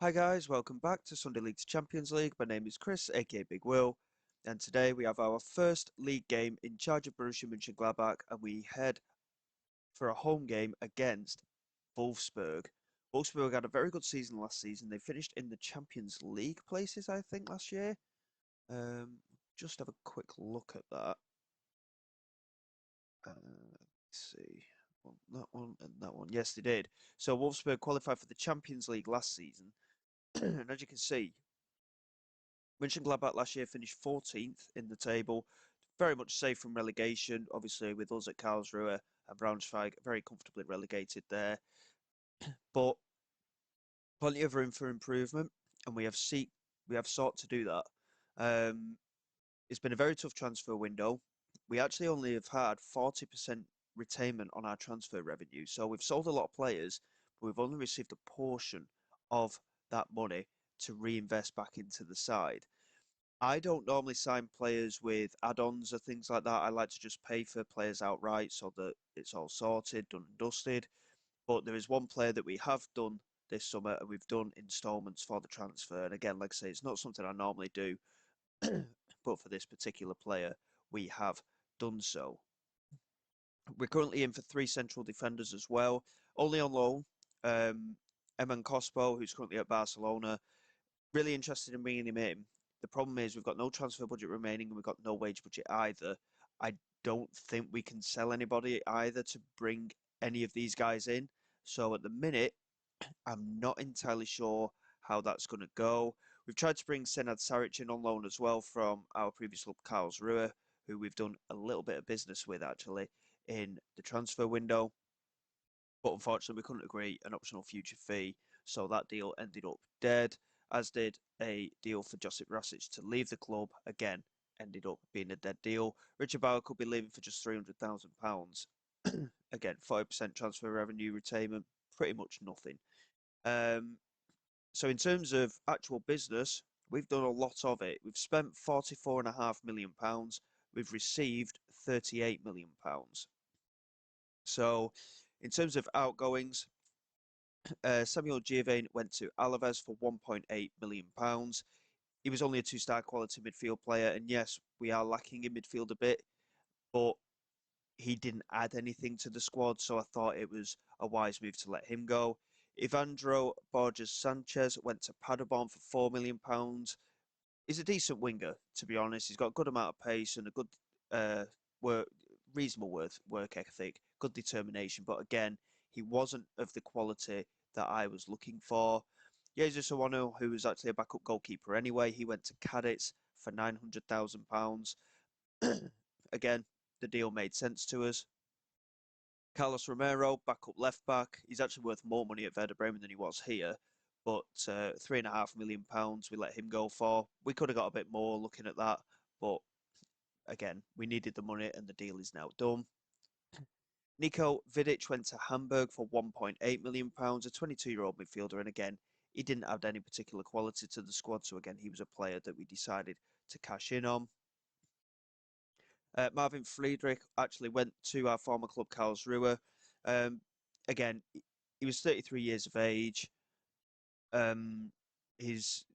Hi guys, welcome back to Sunday League to Champions League. My name is Chris, aka Big Will, and today we have our first league game in charge of Borussia Mönchengladbach, and we head for a home game against Wolfsburg. Wolfsburg had a very good season last season. They finished in the Champions League places, I think, last year. Just have a quick look at that. Let's see. Well, that one and that one. Yes, they did. So Wolfsburg qualified for the Champions League last season, and as you can see, Mönchengladbach last year finished 14th in the table, very much safe from relegation. Obviously, with us at Karlsruhe and Braunschweig, very comfortably relegated there. But plenty of room for improvement, and we have sought to do that. Um, it's been a very tough transfer window. We actually only have had 40% retainment on our transfer revenue, so we've sold a lot of players, but we've only received a portion of that money to reinvest back into the side. I don't normally sign players with add-ons or things like that. I like to just pay for players outright so that it's all sorted, done and dusted. But there is one player that we have done this summer, and we've done installments for the transfer. And again, like I say, it's not something I normally do, but for this particular player, we have done so. We're currently in for three central defenders as well, only on loan. Eman Cospo, who's currently at Barcelona, really interested in bringing him in. The problem is we've got no transfer budget remaining and we've got no wage budget either. I don't think we can sell anybody either to bring any of these guys in. So at the minute, I'm not entirely sure how that's going to go. We've tried to bring Senad Saric in on loan as well from our previous club, Karlsruhe, who we've done a little bit of business with actually in the transfer window. But unfortunately, we couldn't agree an optional future fee, so that deal ended up dead, as did a deal for Josip Rasic to leave the club. Again, ended up being a dead deal. Richard Bauer could be leaving for just £300,000. Again, 40% transfer revenue retainment, pretty much nothing. Um, so in terms of actual business, we've done a lot of it. We've spent £44.5 million. We've received £38 million. So in terms of outgoings, Samuel Giovane went to Alaves for £1.8 million. He was only a two-star quality midfield player, and yes, we are lacking in midfield a bit, but he didn't add anything to the squad, so I thought it was a wise move to let him go. Ivandro Borges Sanchez went to Paderborn for £4 million. He's a decent winger, to be honest. He's got a good amount of pace and a good uh, work, reasonable work ethic, good determination. But again, he wasn't of the quality that I was looking for. Jesus Owano, who was actually a backup goalkeeper anyway, he went to Cadix for £900,000. Again, the deal made sense to us. Carlos Romero, backup left back. He's actually worth more money at Werder Bremen than he was here. But £3.5 million we let him go for. We could have got a bit more looking at that. But again, we needed the money and the deal is now done. Nico Vidic went to Hamburg for £1.8 million, a 22-year-old midfielder. And again, he didn't add any particular quality to the squad. So again, he was a player that we decided to cash in on. Marvin Friedrich actually went to our former club, Karlsruhe. Um, Again, he was 33 years of age. His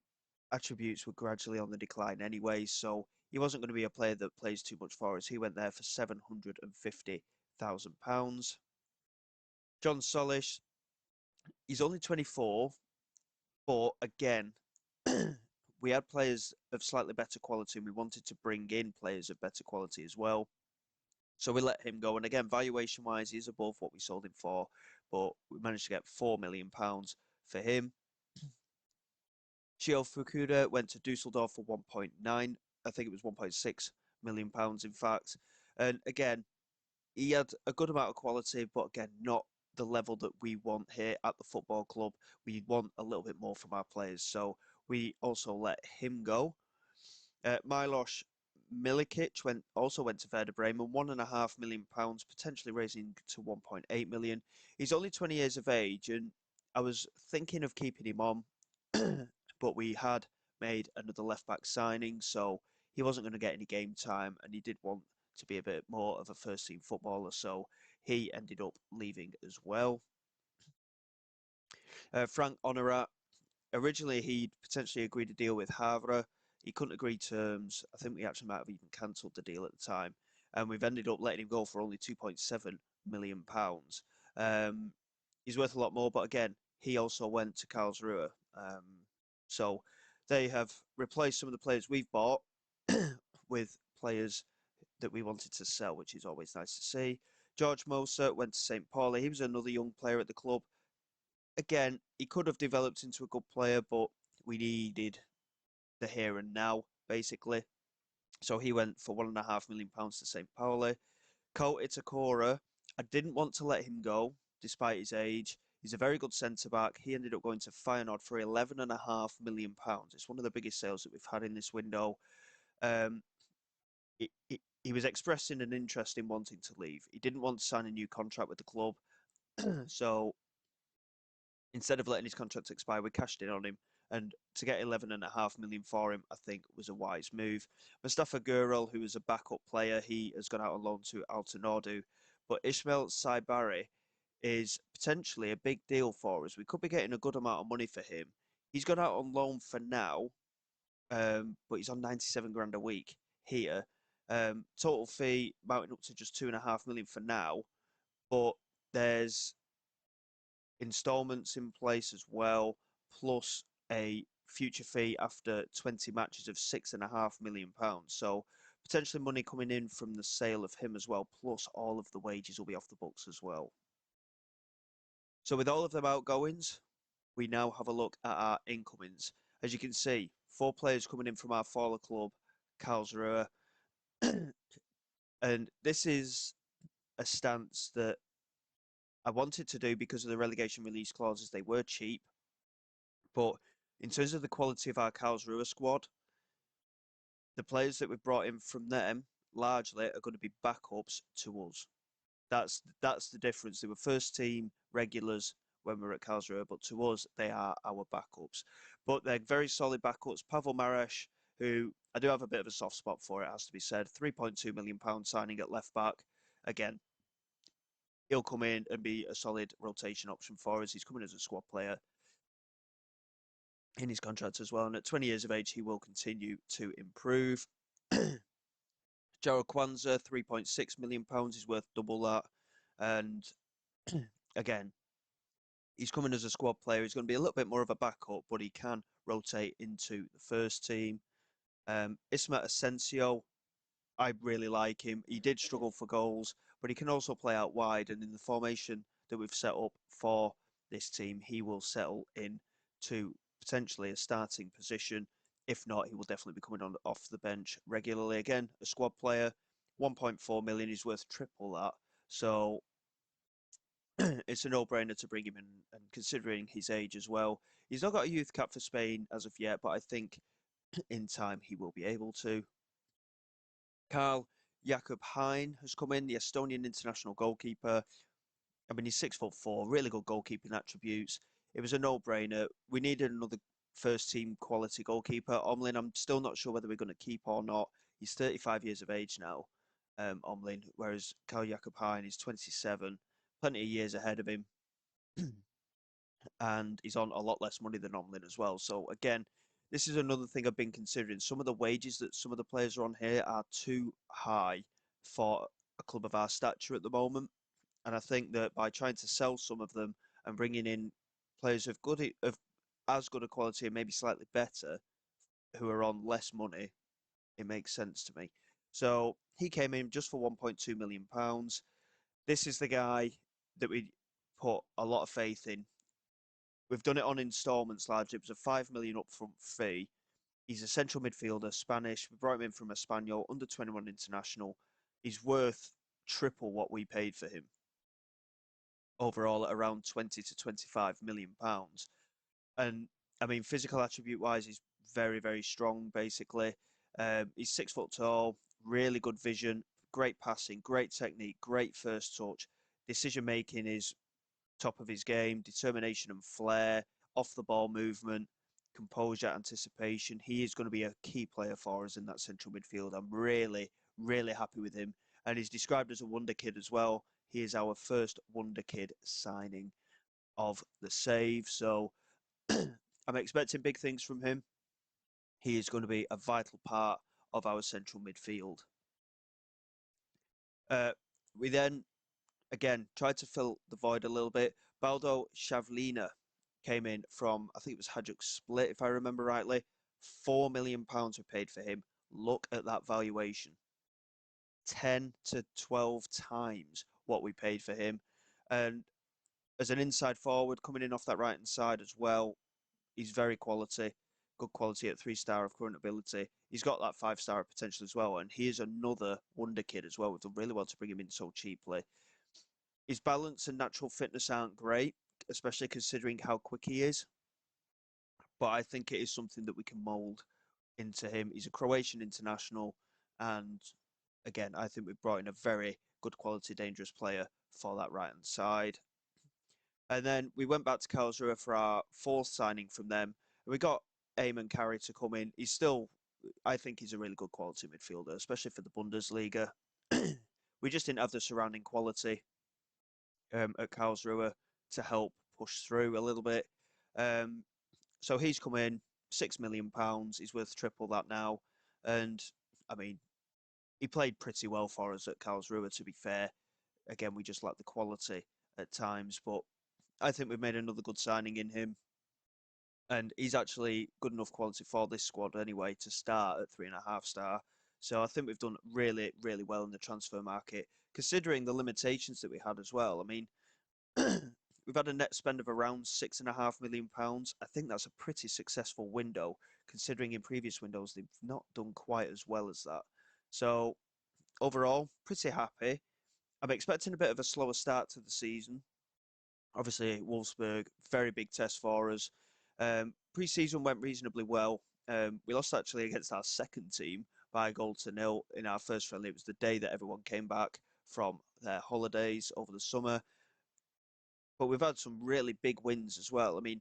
attributes were gradually on the decline anyway, so he wasn't going to be a player that plays too much for us. He went there for £750,000. John Solish, he's only 24, but again, we had players of slightly better quality and we wanted to bring in players of better quality as well. So we let him go. And again, valuation wise, he's above what we sold him for, but we managed to get £4 million for him. Shio Fukuda went to Dusseldorf for 1.9, I think it was £1.6 million in fact. And again, he had a good amount of quality, but again, not the level that we want here at the football club. We want a little bit more from our players, so we also let him go. Milos Milikic also went to Werder Bremen, £1.5 million, potentially raising to 1.8 million. He's only 20 years of age, and I was thinking of keeping him on, but we had made another left back signing, so he wasn't going to get any game time, and he did want to be a bit more of a first team footballer, so he ended up leaving as well. Frank Honorat, originally he'd potentially agreed a deal with Havre. He couldn't agree terms. I think we actually might have even cancelled the deal at the time, and we've ended up letting him go for only £2.7 million. Um, he's worth a lot more, but again, he also went to Karlsruhe. So they have replaced some of the players we've bought with players that we wanted to sell, which is always nice to see. George Moser went to St. Pauli. He was another young player at the club. Again, he could have developed into a good player, but we needed the here and now, basically. So he went for £1.5 million to St. Pauli. Ko Itakura, I didn't want to let him go, despite his age. He's a very good centre back. He ended up going to Feyenoord for £11.5 million. It's one of the biggest sales that we've had in this window. Um, he was expressing an interest in wanting to leave. He didn't want to sign a new contract with the club. So instead of letting his contract expire, we cashed in on him. And to get 11.5 million for him, I think was a wise move. Mustafa Gurel, who was a backup player, he has gone out on loan to Altonordu. But Ismail Saibari is potentially a big deal for us. We could be getting a good amount of money for him. He's gone out on loan for now, but he's on 97 grand a week here. Total fee mounting up to just 2.5 million for now, but there's installments in place as well, plus a future fee after 20 matches of £6.5 million. So potentially money coming in from the sale of him as well, plus all of the wages will be off the books as well. So with all of them outgoings, we now have a look at our incomings. As you can see, 4 players coming in from our former club, Karlsruhe. And this is a stance that I wanted to do because of the relegation release clauses. They were cheap. But in terms of the quality of our Karlsruhe squad, the players that we've brought in from them largely are going to be backups to us. That's the difference. They were first team regulars when we were at Karlsruhe, but to us, they are our backups. But they're very solid backups. Pavel Maresh, who I do have a bit of a soft spot for, it has to be said, £3.2 million signing at left back. Again, he'll come in and be a solid rotation option for us. He's coming as a squad player in his contract as well. And at 20 years of age, he will continue to improve. Gerald Kwanzaa, £3.6 million, is worth double that. And again, he's coming as a squad player. He's going to be a little bit more of a backup, but he can rotate into the first team. Isma Asensio, I really like him. He did struggle for goals, but he can also play out wide. And in the formation that we've set up for this team, he will settle in to potentially a starting position. If not, he will definitely be coming on off the bench regularly. Again, a squad player, 1.4 million is worth triple that. So it's a no-brainer to bring him in, and considering his age as well. He's not got a youth cap for Spain as of yet, but I think in time he will be able to. Carl Jakob Hein has come in, the Estonian international goalkeeper. I mean, he's 6'4", really good goalkeeping attributes. It was a no-brainer. We needed another first-team quality goalkeeper. Omlin, I'm still not sure whether we're going to keep or not. He's 35 years of age now, Omlin, whereas Carl Jakob Hein is 27. Plenty of years ahead of him. And he's on a lot less money than Omlin as well. So again, this is another thing I've been considering. Some of the wages that some of the players are on here are too high for a club of our stature at the moment. And I think that by trying to sell some of them and bringing in players of as good a quality and maybe slightly better, who are on less money, it makes sense to me. So he came in just for £1.2 million. This is the guy that we put a lot of faith in. We've done it on instalments largely. It was a £5 million upfront fee. He's a central midfielder, Spanish. We brought him in from Espanyol, under 21 international. He's worth triple what we paid for him. Overall, at around 20 to 25 million pounds. And I mean, physical attribute wise, he's very, very strong, basically. He's 6 foot tall, really good vision, great passing, great technique, great first touch. Decision making is top of his game, determination and flair, off the ball movement, composure, anticipation. He is going to be a key player for us in that central midfield. I'm really, really happy with him. And he's described as a wonder kid as well. He is our first wonder kid signing of the save. So I'm expecting big things from him. He is going to be a vital part of our central midfield. We then, again, tried to fill the void a little bit. Baldo Shavlina came in from, I think it was Hajduk Split, if I remember rightly. £4 million were paid for him. Look at that valuation. 10 to 12 times what we paid for him. And as an inside forward coming in off that right hand side as well, he's very quality, good quality at 3-star of current ability. He's got that 5-star potential as well, and he is another wonder kid as well. We've done really well to bring him in so cheaply. His balance and natural fitness aren't great, especially considering how quick he is. But I think it is something that we can mould into him. He's a Croatian international, and again, I think we've brought in a very good quality, dangerous player for that right hand side. And then we went back to Karlsruhe for our fourth signing from them. We got Eamon Carey to come in. He's still, I think he's a really good quality midfielder, especially for the Bundesliga. We just didn't have the surrounding quality at Karlsruhe to help push through a little bit. So he's come in, £6 million. He's worth triple that now. And I mean, he played pretty well for us at Karlsruhe, to be fair. Again, we just lack the quality at times, but I think we've made another good signing in him. And he's actually good enough quality for this squad anyway to start at 3.5-star. So I think we've done really, really well in the transfer market, considering the limitations that we had as well. I mean, we've had a net spend of around £6.5 million. I think that's a pretty successful window, considering in previous windows they've not done quite as well as that. So overall, pretty happy. I'm expecting a bit of a slower start to the season. Obviously, Wolfsburg, very big test for us. Pre-season went reasonably well. We lost actually against our second team by a goal to nil in our first friendly. It was the day that everyone came back from their holidays over the summer. But we've had some really big wins as well. I mean,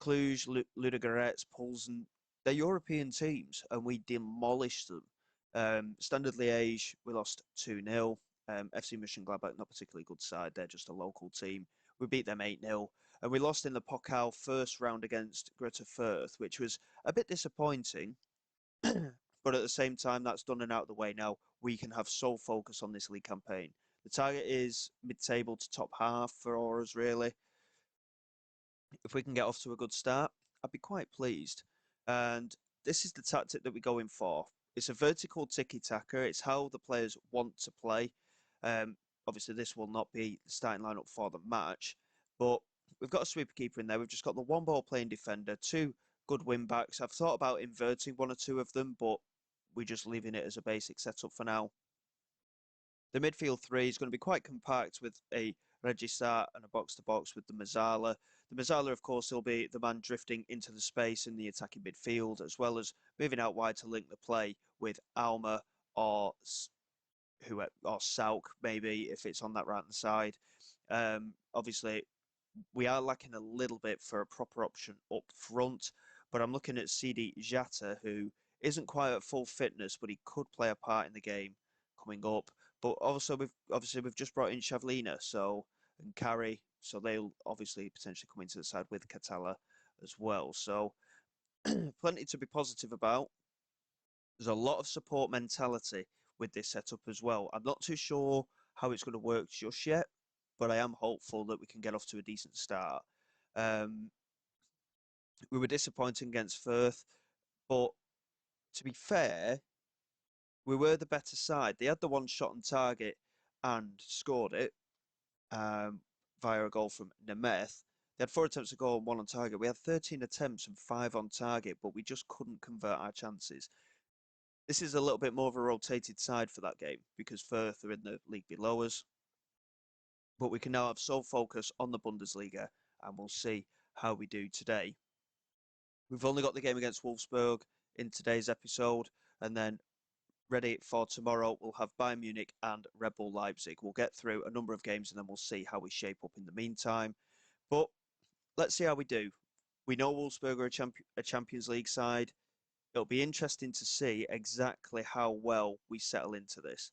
Cluj, Ludogorets, Poulsen, they're European teams, and we demolished them. Standard Liège, we lost 2-0. FC Mönchengladbach, not particularly good side. They're just a local team. We beat them 8-0. And we lost in the Pokal first round against Greuther Fürth, which was a bit disappointing. But at the same time, that's done and out of the way now. We can have sole focus on this league campaign. The target is mid-table to top half for us, really. If we can get off to a good start, I'd be quite pleased. And this is the tactic that we're going for. It's a vertical tiki-taka. It's how the players want to play. Obviously, this will not be the starting lineup for the match, but we've got a sweeper keeper in there. We've just got the one ball playing defender, two good wing backs. I've thought about inverting one or two of them, but we're just leaving it as a basic setup for now. The midfield three is going to be quite compact with a Regista and a box-to-box with the Mazzala. The Mazzala, of course, will be the man drifting into the space in the attacking midfield, as well as moving out wide to link the play with Alma or Sauk, maybe, if it's on that right-hand side. Obviously, we are lacking a little bit for a proper option up front, but I'm looking at CD Jata, who isn't quite at full fitness, but he could play a part in the game coming up. But also, we've just brought in Shavlina, and Carey, so they'll obviously potentially come into the side with Catala as well. So plenty to be positive about. There's a lot of support mentality with this setup as well. I'm not too sure how it's going to work just yet, but I am hopeful that we can get off to a decent start. We were disappointing against Firth, but to be fair, we were the better side. They had the one shot on target and scored it via a goal from Nemeth. They had 4 attempts at goal and 1 on target. We had 13 attempts and 5 on target, but we just couldn't convert our chances. This is a little bit more of a rotated side for that game because Firth are in the league below us. But we can now have sole focus on the Bundesliga, and we'll see how we do today. We've only got the game against Wolfsburg in today's episode, and then ready for tomorrow, we'll have Bayern Munich and Red Bull Leipzig. We'll get through a number of games, and then we'll see how we shape up in the meantime. But let's see how we do. We know Wolfsburg are a Champions League side. It'll be interesting to see exactly how well we settle into this.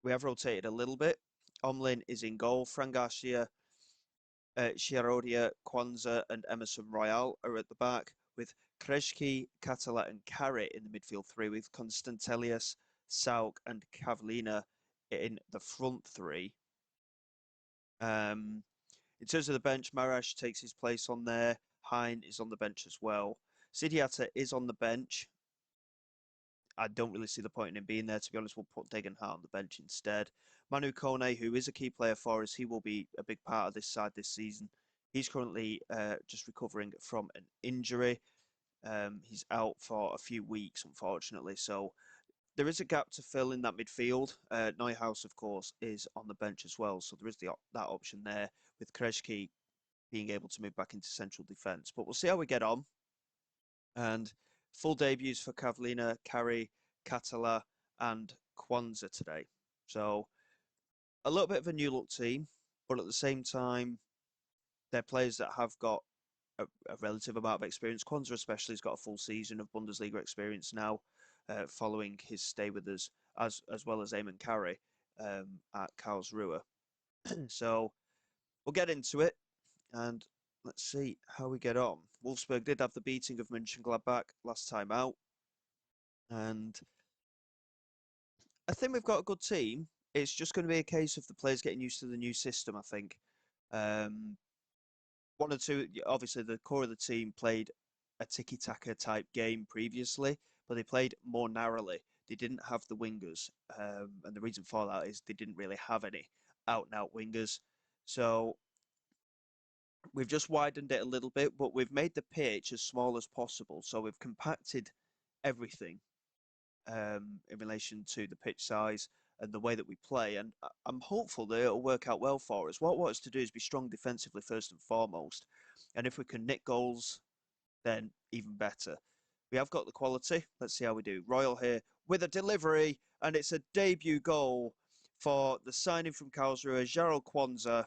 We have rotated a little bit. Omlin is in goal. Fran Garcia Chiarodia, Kwanzaa, and Emerson Royal are at the back, with Krejci, Catala, and Carrot in the midfield three, with Constantelius, Sauk, and Cavallina in the front three. In terms of the bench, Marash takes his place on there. Hein is on the bench as well. Sidiata is on the bench. I don't really see the point in him being there, to be honest. We'll put Degenhart on the bench instead. Manu Kone, who is a key player for us, he will be a big part of this side this season. He's currently just recovering from an injury. He's out for a few weeks, unfortunately. So there is a gap to fill in that midfield. Neuhaus, of course, is on the bench as well. So there is that option there with Krejci being able to move back into central defence. But we'll see how we get on. And full debuts for Cavallina, Carey, Catala, and Kwanzaa today. So a little bit of a new look team, but at the same time, they're players that have got a relative amount of experience. Kwanzaa especially has got a full season of Bundesliga experience now, following his stay with us, as well as Eamon Carey at Karlsruhe. So we'll get into it, and let's see how we get on. Wolfsburg did have the beating of Mönchengladbach last time out, and I think we've got a good team. It's just going to be a case of the players getting used to the new system, I think. One or two, obviously, the core of the team played a tiki-taka type game previously, but they played more narrowly. They didn't have the wingers, and the reason for that is they didn't really have any out-and-out wingers. So we've just widened it a little bit, but we've made the pitch as small as possible. So we've compacted everything in relation to the pitch size and the way that we play. And I'm hopeful that it'll work out well for us. What I want us to do is be strong defensively first and foremost. And if we can nick goals, then even better. We have got the quality. Let's see how we do. Royal here with a delivery, and it's a debut goal for the signing from Karlsruhe, Jarell Kwanzaa.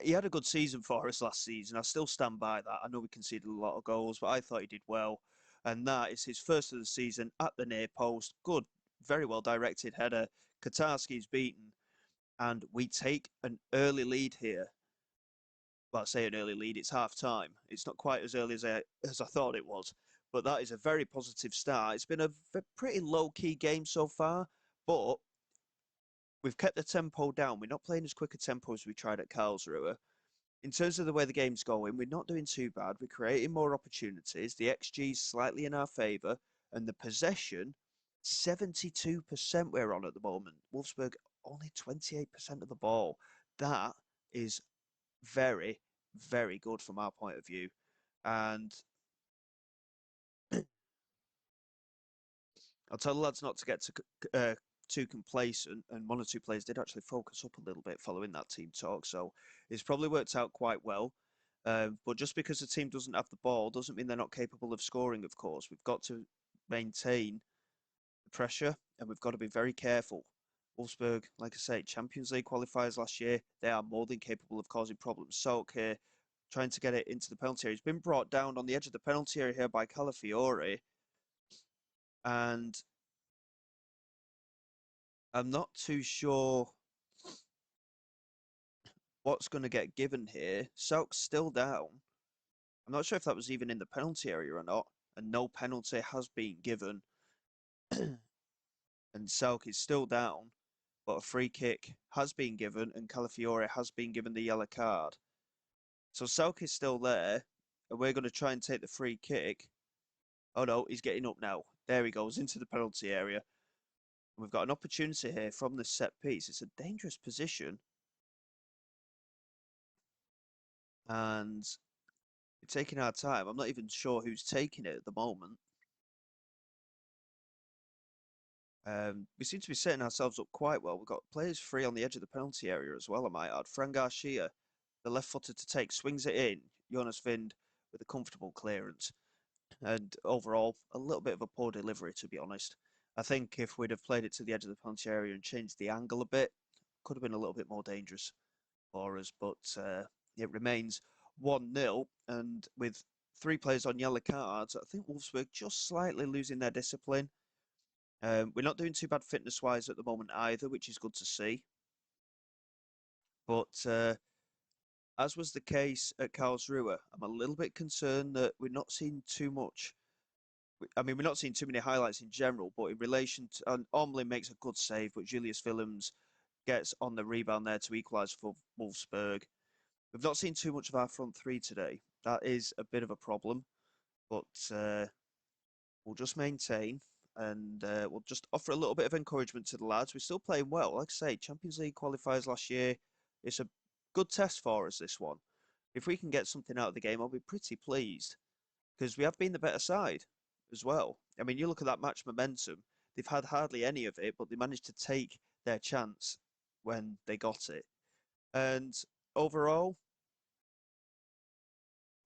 He had a good season for us last season. I still stand by that. I know we conceded a lot of goals, but I thought he did well. And that is his first of the season at the near post. Good, very well directed header. Katarski's beaten. And we take an early lead here. Well, I say an early lead, it's half time. It's not quite as early as I thought it was. But that is a very positive start. It's been a pretty low-key game so far, but we've kept the tempo down. We're not playing as quick a tempo as we tried at Karlsruhe. In terms of the way the game's going, we're not doing too bad. We're creating more opportunities. The XG's slightly in our favour, and the possession, 72% we're on at the moment. Wolfsburg only 28% of the ball. That is very, very good from our point of view. And I'll tell the lads not to get too complacent, and one or two players did actually focus up a little bit following that team talk, so it's probably worked out quite well. But just because the team doesn't have the ball doesn't mean they're not capable of scoring, of course. We've got to maintain the pressure, and we've got to be very careful. Wolfsburg, like I say, Champions League qualifiers last year, they are more than capable of causing problems. Salk here, trying to get it into the penalty area. He's been brought down on the edge of the penalty area here by Calafiore, and I'm not too sure what's going to get given here. Salk's still down. I'm not sure if that was even in the penalty area or not, and no penalty has been given. And Salk is still down, but a free kick has been given, and Calafiore has been given the yellow card. So Salk is still there, and we're going to try and take the free kick. Oh no, he's getting up now. There he goes into the penalty area. We've got an opportunity here from this set piece. It's a dangerous position. And we're taking our time. I'm not even sure who's taking it at the moment. We seem to be setting ourselves up quite well. We've got players free on the edge of the penalty area as well, I might add. Fran Garcia, the left-footed to take, swings it in. Jonas Vind with a comfortable clearance. And overall, a little bit of a poor delivery, to be honest. I think if we'd have played it to the edge of the penalty area and changed the angle a bit, could have been a little bit more dangerous for us. But it remains 1-0. And with 3 players on yellow cards, I think Wolfsburg just slightly losing their discipline. We're not doing too bad fitness-wise at the moment either, which is good to see. But as was the case at Karlsruhe, I'm a little bit concerned that we're not seeing too much. I mean, we're not seeing too many highlights in general, but in relation to, Omlin makes a good save, but Julius Willems gets on the rebound there to equalise for Wolfsburg. We've not seen too much of our front three today. That is a bit of a problem, but we'll just maintain and we'll just offer a little bit of encouragement to the lads. We're still playing well. Like I say, Champions League qualifiers last year. It's a good test for us, this one. If we can get something out of the game, I'll be pretty pleased because we have been the better side as well. I mean, you look at that match momentum, they've had hardly any of it, but they managed to take their chance when they got it. And overall,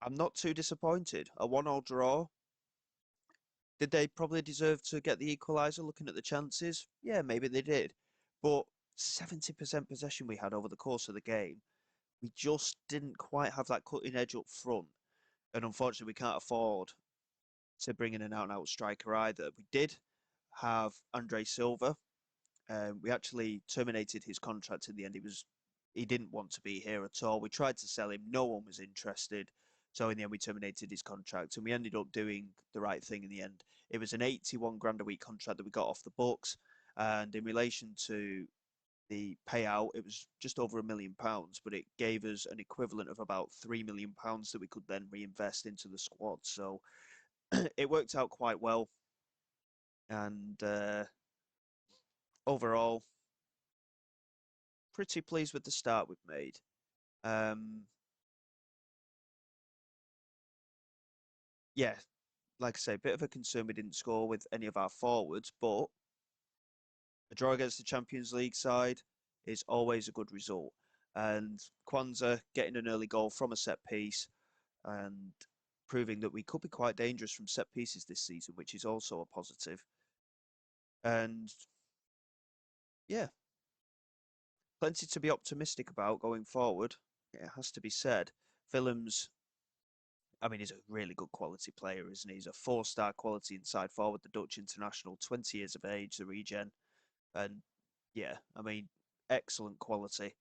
I'm not too disappointed. A 1-1 draw. Did they probably deserve to get the equaliser looking at the chances? Yeah, maybe they did. But 70% possession we had over the course of the game. We just didn't quite have that cutting edge up front. And unfortunately, we can't afford to bring in an out-and-out striker either. We did have Andre Silva. We actually terminated his contract in the end. He didn't want to be here at all. We tried to sell him. No one was interested. So in the end, we terminated his contract and we ended up doing the right thing in the end. It was an 81 grand a week contract that we got off the books. And in relation to the payout, it was just over £1 million, but it gave us an equivalent of about £3 million that we could then reinvest into the squad. So it worked out quite well. And overall, pretty pleased with the start we've made. Yeah, like I say, a bit of a concern we didn't score with any of our forwards, but a draw against the Champions League side is always a good result. And Kwanzaa getting an early goal from a set piece and proving that we could be quite dangerous from set pieces this season, which is also a positive. And yeah, plenty to be optimistic about going forward. It has to be said. Willems, I mean, he's a really good quality player, isn't he? He's a 4-star quality inside forward, the Dutch international, 20 years of age, the regen. And yeah, I mean, excellent quality.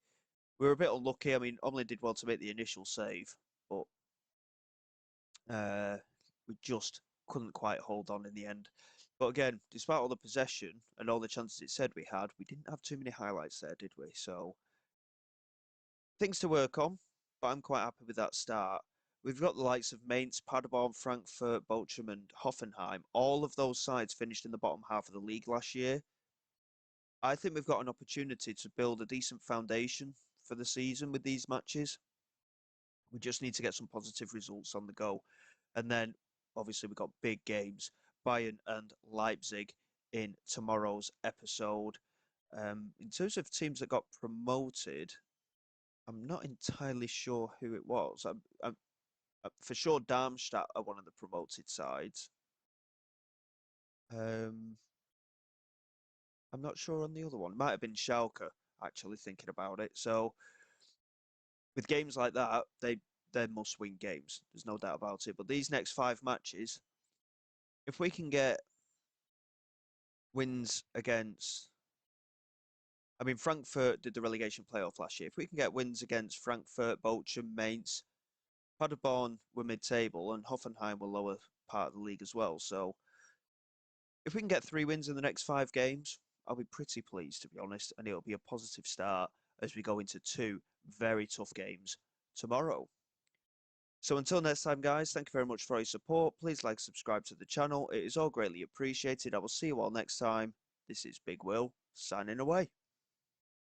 We were a bit unlucky. I mean, Omlin did well to make the initial save, but we just couldn't quite hold on in the end. But again, despite all the possession and all the chances it said we had, we didn't have too many highlights there, did we? So things to work on, but I'm quite happy with that start. We've got the likes of Mainz, Paderborn, Frankfurt, Bochum, and Hoffenheim. All of those sides finished in the bottom half of the league last year. I think we've got an opportunity to build a decent foundation for the season with these matches. We just need to get some positive results on the go. And then, obviously, we've got big games, Bayern and Leipzig in tomorrow's episode. In terms of teams that got promoted, I'm not entirely sure who it was. I'm for sure Darmstadt are one of the promoted sides. Um, I'm not sure on the other one. It might have been Schalke, actually, thinking about it. So with games like that, they're must-win games. There's no doubt about it. But these next 5 matches, if we can get wins against, I mean, Frankfurt did the relegation playoff last year. If we can get wins against Frankfurt, Bochum, Mainz, Paderborn were mid-table, and Hoffenheim were lower part of the league as well. So if we can get 3 wins in the next 5 games, I'll be pretty pleased, to be honest, and it'll be a positive start as we go into 2 very tough games tomorrow. So until next time, guys, thank you very much for your support. Please like, subscribe to the channel. It is all greatly appreciated. I will see you all next time. This is Big Will, signing away.